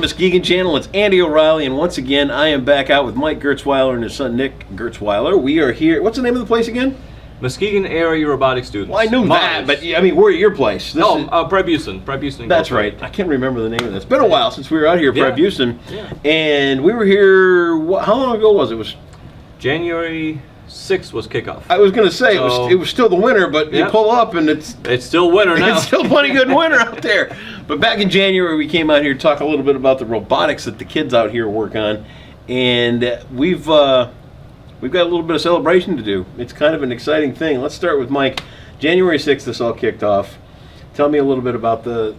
Muskeogn channel. It's Andy O'Reilly, and once again, I am back out with Mike Gerstweiler and his son Nick Gerstweiler. We are here. What's the name of the place again? Muskeogn Area Robotics Students. Well, I knew that, but I mean, we're at your place. Prep Houston. That's right. I can't remember the name of it. It's been a while since we were out here at Prep Houston. Yeah. And we were here, how long ago was it? It was January 6th was kickoff. I was going to say, it was still the winter, but you pull up and it's still winter now. It's still plenty good winter out there. But back in January, we came out here to talk a little bit about the robotics that the kids out here work on. And we've got a little bit of celebration to do. It's kind of an exciting thing. Let's start with Mike. January 6th, this all kicked off. Tell me a little bit about the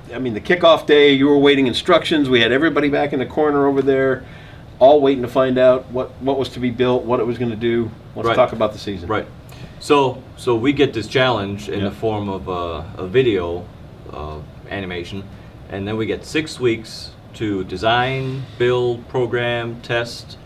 kickoff day. You were waiting instructions. We had everybody back in the corner over there, all waiting to find out what was to be built, what it was going to do. Let's talk about the season. Right. So we get this challenge in the form of a video animation, and then we get 6 weeks to design, build, program, test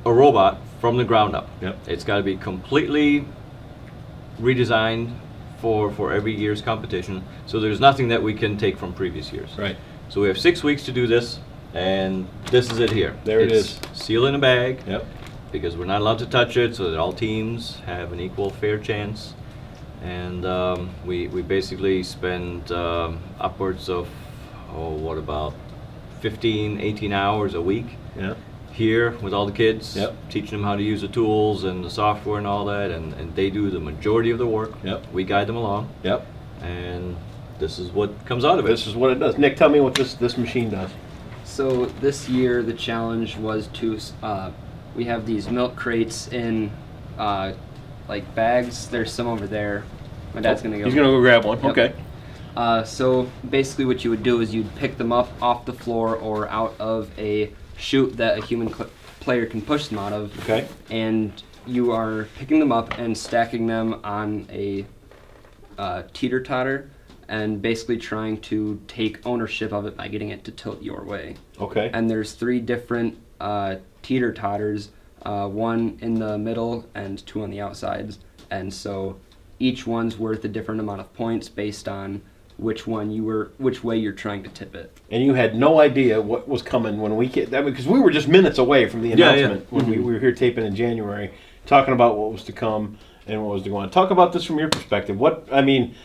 a robot from the ground up. Yep. It's got to be completely redesigned for every year's competition. So there's nothing that we can take from previous years. Right. So we have 6 weeks to do this, and this is it here. It's sealed in a bag. Yep. Because we're not allowed to touch it, so that all teams have an equal, fair chance. And we basically spend upwards of, 15, 18 hours a week. Yeah. Here with all the kids, Yep. teaching them how to use the tools and the software and all that, and they do the majority of the work. Yep. We guide them along. Yep. And this is what comes out of it. This is what it does. Nick, tell me what this machine does. So this year the challenge was to, we have these milk crates in like bags. There's some over there. My dad's gonna go. He's gonna go grab one. Yep. Okay. So basically what you would do is you'd pick them up off the floor or out of a chute that a human player can push them out of. Okay. And you are picking them up and stacking them on a teeter-totter and basically trying to take ownership of it by getting it to tilt your way. Okay. And there's 3 different teeter-totters, 1 in the middle and 2 on the outsides. And so each one's worth a different amount of points based on which way you're trying to tip it. And you had no idea what was coming when we came, because we were just minutes away from the announcement when we were here taping in January, talking about what was to come and what was to go on. Talk about this from your perspective. When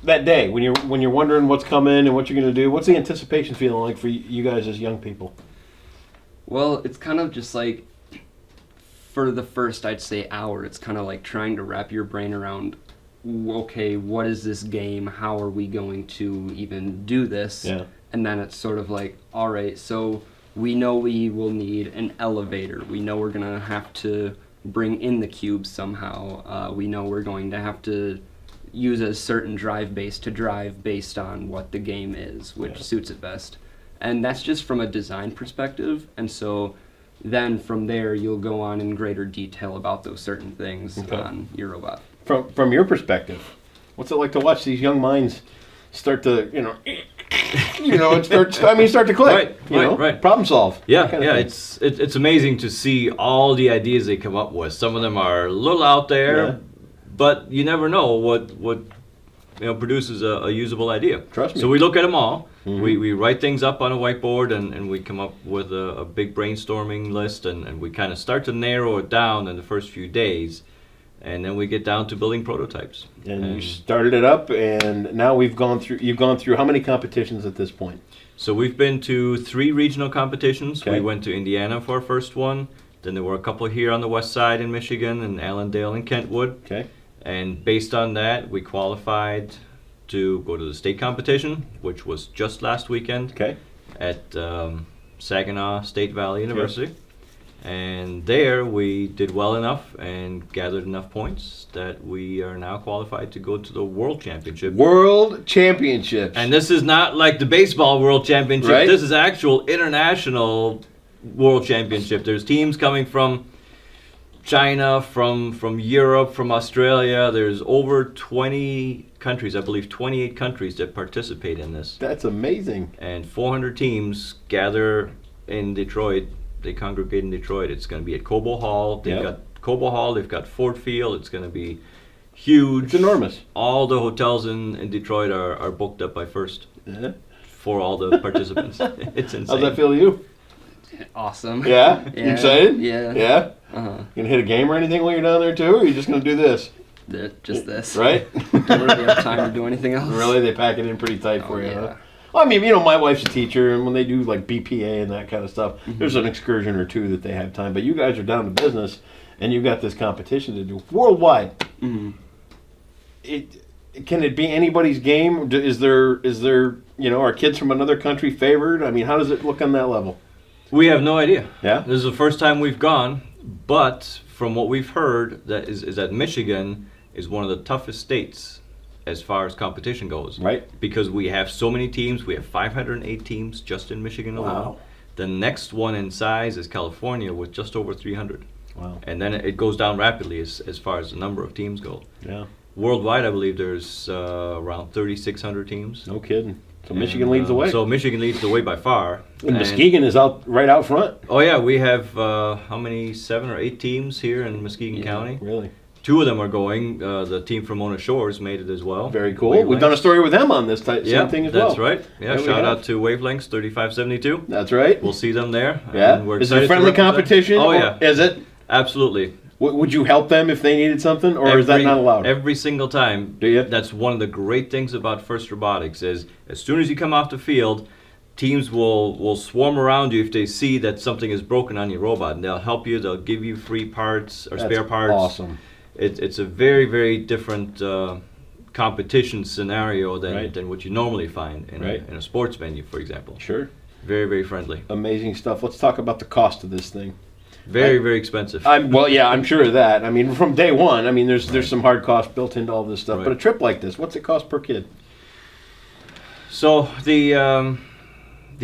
that day when you're wondering what's coming and what you're going to do, what's the anticipation feeling like for you guys as young people? Well, it's kind of just like, for the first, I'd say, hour, it's kind of like trying to wrap your brain around, okay, what is this game? How are we going to even do this? Yeah. And then it's sort of like, all right, so we know we will need an elevator. We know we're going to have to bring in the cubes somehow. We know we're going to have to use a certain drive base to drive based on what the game is, which suits it best. And that's just from a design perspective. And so then from there, you'll go on in greater detail about those certain things on your robot. From your perspective, what's it like to watch these young minds start to, start to click? Right. Problem solve. Yeah, it's amazing to see all the ideas they come up with. Some of them are a little out there, but you never know what produces a usable idea. Trust me. So we look at them all. Mm-hmm. We write things up on a whiteboard, and we come up with a big brainstorming list, and we kind of start to narrow it down in the first few days. And then we get down to building prototypes. And you started it up, and now you've gone through how many competitions at this point? So we've been to 3 regional competitions. Okay. We went to Indiana for our first one. Then there were a couple here on the west side in Michigan, and Allendale and Kentwood. Okay. And based on that, we qualified to go to the state competition, which was just last weekend at Saginaw State Valley University. Okay. And there we did well enough and gathered enough points that we are now qualified to go to the World Championship. World Championships. And this is not like the baseball World Championship. Right. This is actual international World Championship. There's teams coming from China, from Europe, from Australia. There's over 20 countries, I believe 28 countries that participate in this. That's amazing. And 400 teams gather in Detroit. They congregate in Detroit. It's going to be at Cobo Hall. They've got Ford Field. It's going to be huge. It's enormous. All the hotels in Detroit are booked up by first. for all the participants. It's insane. How's that feel to you? Awesome. Yeah? You Yeah. excited? Yeah. Yeah? Uh-huh. You gonna hit a game or anything while you're down there too, or are you just gonna do this? Just this. Right? Don't really have time to do anything else. Really? They pack it in pretty tight for you, yeah. huh? Well, I mean, you know, my wife's a teacher, and when they do like BPA and that kind of stuff, there's an excursion or two that they have time. But you guys are down to business, and you got this competition to do worldwide. Mhm. Can it be anybody's game? Is there you know, are kids from another country favored? I mean, how does it look on that level? We have no idea. Yeah? This is the first time we've gone, but from what we've heard, that is that Michigan is one of the toughest states as far as competition goes. Right. Because we have so many teams. We have 508 teams just in Michigan alone. Wow. The next one in size is California with just over 300. Wow. And then it goes down rapidly as far as the number of teams go. Yeah. Worldwide, I believe there's around 3,600 teams. No kidding. So And, Michigan leads the way. So Michigan leads the way by far. And Muskegon is right out front. Oh yeah, we have how many? 7 or 8 teams here in Muskegon County. Really? 2 of them are going. The team from Mona Shores made it as well. Very cool. We've done a story with them on this same thing as well. That's right. Yeah, There we shout have. out to Wavelengths 3572. That's right. We'll see them there. Yeah. And we're Is it a excited to friendly represent. competition? Oh or yeah, Is it? absolutely. Would you help them if they needed something, or is that not allowed? Every single time. Do you? That's one of the great things about First Robotics is as soon as you come off the field, teams will swarm around you if they see that something is broken on your robot, and they'll help you. They'll give you free parts or spare parts. Awesome. It's a very, very different competition scenario Right. than what you normally find in, Right. in a sports venue, for example. Sure. Very, very friendly. Amazing stuff. Let's talk about the cost of this thing. Very, very expensive. I'm sure of that. I mean, from day one, I mean, there's some hard costs built into all this stuff. Right. But a trip like this, what's it cost per kid? So the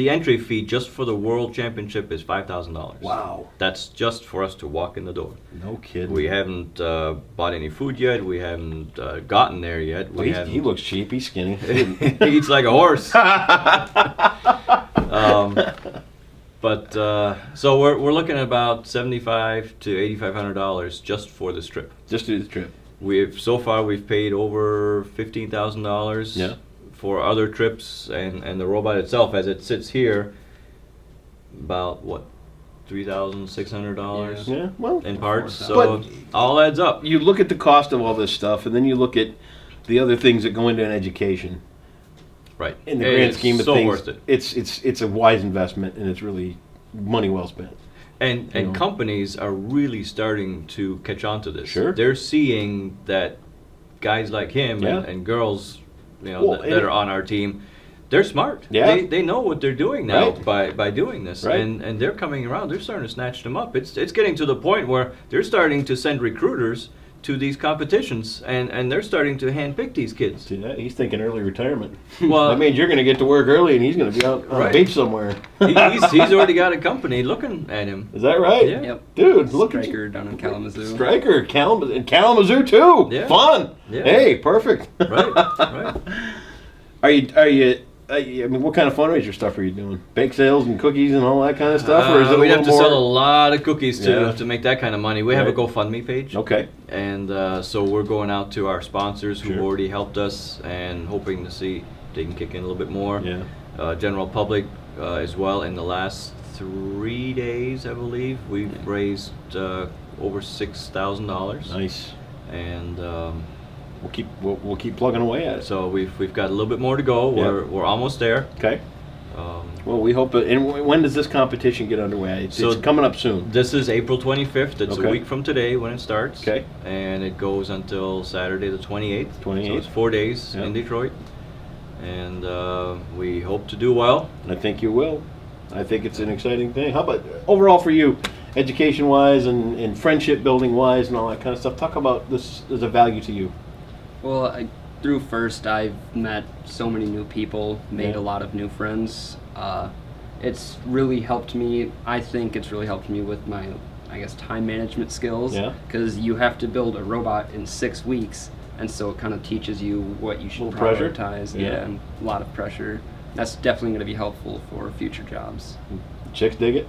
entry fee just for the World Championship is $5,000. Wow. That's just for us to walk in the door. No kidding. We haven't bought any food yet. We haven't gotten there yet. Well, he looks cheap. He's skinny. He eats like a horse. So we're looking at about $7,500 to $8,500 just for this trip. Just do the trip. So far we've paid over $15,000 Yeah. for other trips, and the robot itself, as it sits here, about what, $3,600 Yeah. Well, in parts. So But- all adds up. you look at the cost of all this stuff, and then you look at the other things that go into an education. Right. In the grand It's scheme of so things, worth it. it's a wise investment, and it's really money well spent. And You know. companies are really starting to catch on to this. Sure. They're seeing that guys like him Yeah. and girls, you know, Well, that are on our team, they're smart. Yeah. They know what they're doing now Right. by doing this. Right. And they're coming around. They're starting to snatch them up. It's getting to the point where they're starting to send recruiters to these competitions, and they're starting to handpick these kids. See that? He's thinking early retirement. Well, That means you're going to get to work early, and he's going to be out on Right. the beach somewhere. he's already got a company looking at him. Is that right? Yeah. Yep. Dude, look at you. Striker down in Kalamazoo. Striker, Kalamazoo too. Yeah. Fun. Yeah. Hey, perfect. Right, right. Are you? I mean, what kind of fundraiser stuff are you doing? Bake sales and cookies and all that kind of stuff, or is it a we'd have little to more? sell a lot of cookies Yeah. to make that kind of money. We have a Right. GoFundMe page, Okay. and so we're going out to our sponsors who've Sure. already helped us and hoping to see if they can kick in a little bit more. Yeah. General public as well. In the last 3 days, I believe, we've raised over $6,000, Nice. and We'll keep plugging away at it. so we've got a little bit more to go. Yeah. We're almost there. Okay. Um, Well, we hope. And when does this competition get underway? It's So- coming up soon. This is April 25th. It's Okay. a week from today when it starts. Okay. And it goes until Saturday the 28th. 28th. So it's 4 days Yeah. in Detroit. And we hope to do well. I think you will. I think it's an exciting thing. How about overall for you, education-wise and friendship-building-wise and all that kind of stuff? Talk about this as a value to you. Well, through First, I've met so many new people, made Yeah. a lot of new friends. It's really helped me. I think it's really helped me with my, I guess, time management skills. Yeah. Because you have to build a robot in 6 weeks, and so it kind of teaches you what you should Little pressure? prioritize. Yeah. Yeah, and a lot of pressure. That's definitely going to be helpful for future jobs. Chicks dig it.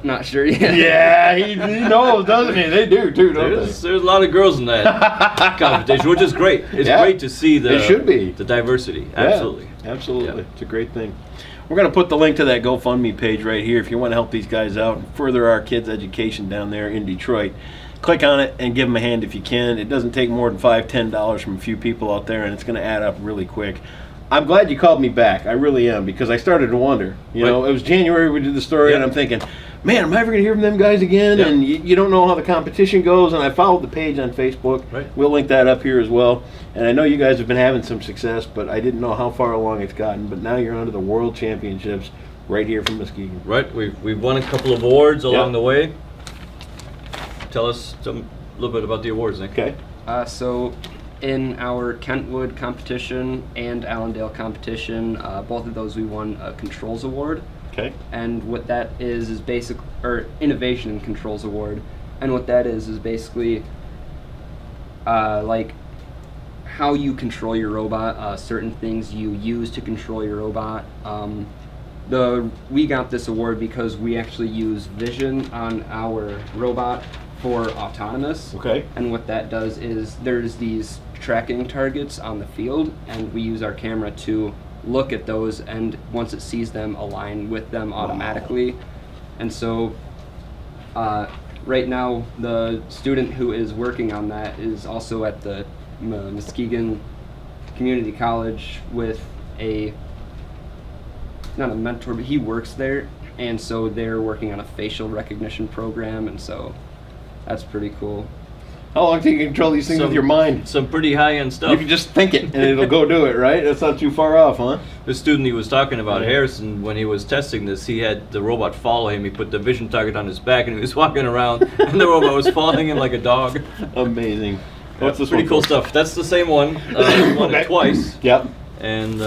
Not sure yet. Yeah, he knows, doesn't he? They do too, don't There's a lot of girls in that competition, which is great. It's Yeah. great to see It should be. the diversity. Yeah, Absolutely. absolutely. Yeah. It's a great thing. We're going to put the link to that GoFundMe page right here if you want to help these guys out and further our kids' education down there in Detroit. Click on it and give them a hand if you can. It doesn't take more than $5, $10 from a few people out there, and it's going to add up really quick. I'm glad you called me back. I really am, because I started to wonder. You know, it was January we did the story, and I'm thinking, man, am I ever going to hear from them guys again? Yeah. And you don't know how the competition goes. And I followed the page on Facebook. Right. We'll link that up here as well. And I know you guys have been having some success, but I didn't know how far along it's gotten. But now you're onto the World Championships right here from Muskeogn. Right. We've won a couple of awards along the way. Tell us a little bit about the awards, Nick. Okay. So in our Kentwood competition and Allendale competition, both of those we won a Controls Award. Okay. And what that is basic, or Innovation in Controls Award. And what that is basically like how you control your robot, certain things you use to control your robot. We got this award because we actually use vision on our robot for autonomous. Okay. And what that does is there's these tracking targets on the field, and we use our camera to look at those, and once it sees them, align with them automatically. Wow. And so right now the student who is working on that is also at the Muskeogn Community College with not a mentor, but he works there, and so they're working on a facial recognition program, and so that's pretty cool. How long can you control these things with your mind? Some pretty high-end stuff. You can just think it, and it'll go do it, right? That's not too far off, huh? The student he was talking about, Harrison, when he was testing this, he had the robot follow him. He put the vision target on his back, and he was walking around, and the robot was following him like a dog. Amazing. What's this pretty one cool for? stuff. That's the same one. We won it twice. Yep. And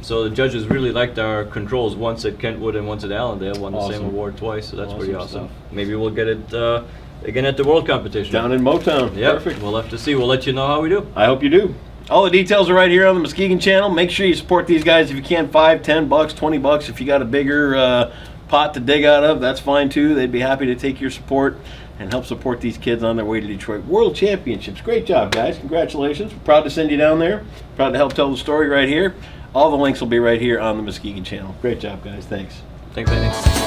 so the judges really liked our controls. Once at Kentwood and once at Allendale. Won the same award twice, so that's pretty awesome. Stuff. Maybe we'll get it again at the World Competition. Down in Motown. Yep. Perfect. We'll have to see. We'll let you know how we do. I hope you do. All the details are right here on the Muskeogn channel. Make sure you support these guys if you can. $5, $10, $20. If you got a bigger pot to dig out of, that's fine too. They'd be happy to take your support and help support these kids on their way to Detroit World Championships. Great job, guys. Congratulations. We're proud to send you down there. Proud to help tell the story right here. All the links will be right here on the Muskeogn channel. Great job, guys. Thanks. Thanks, Andy.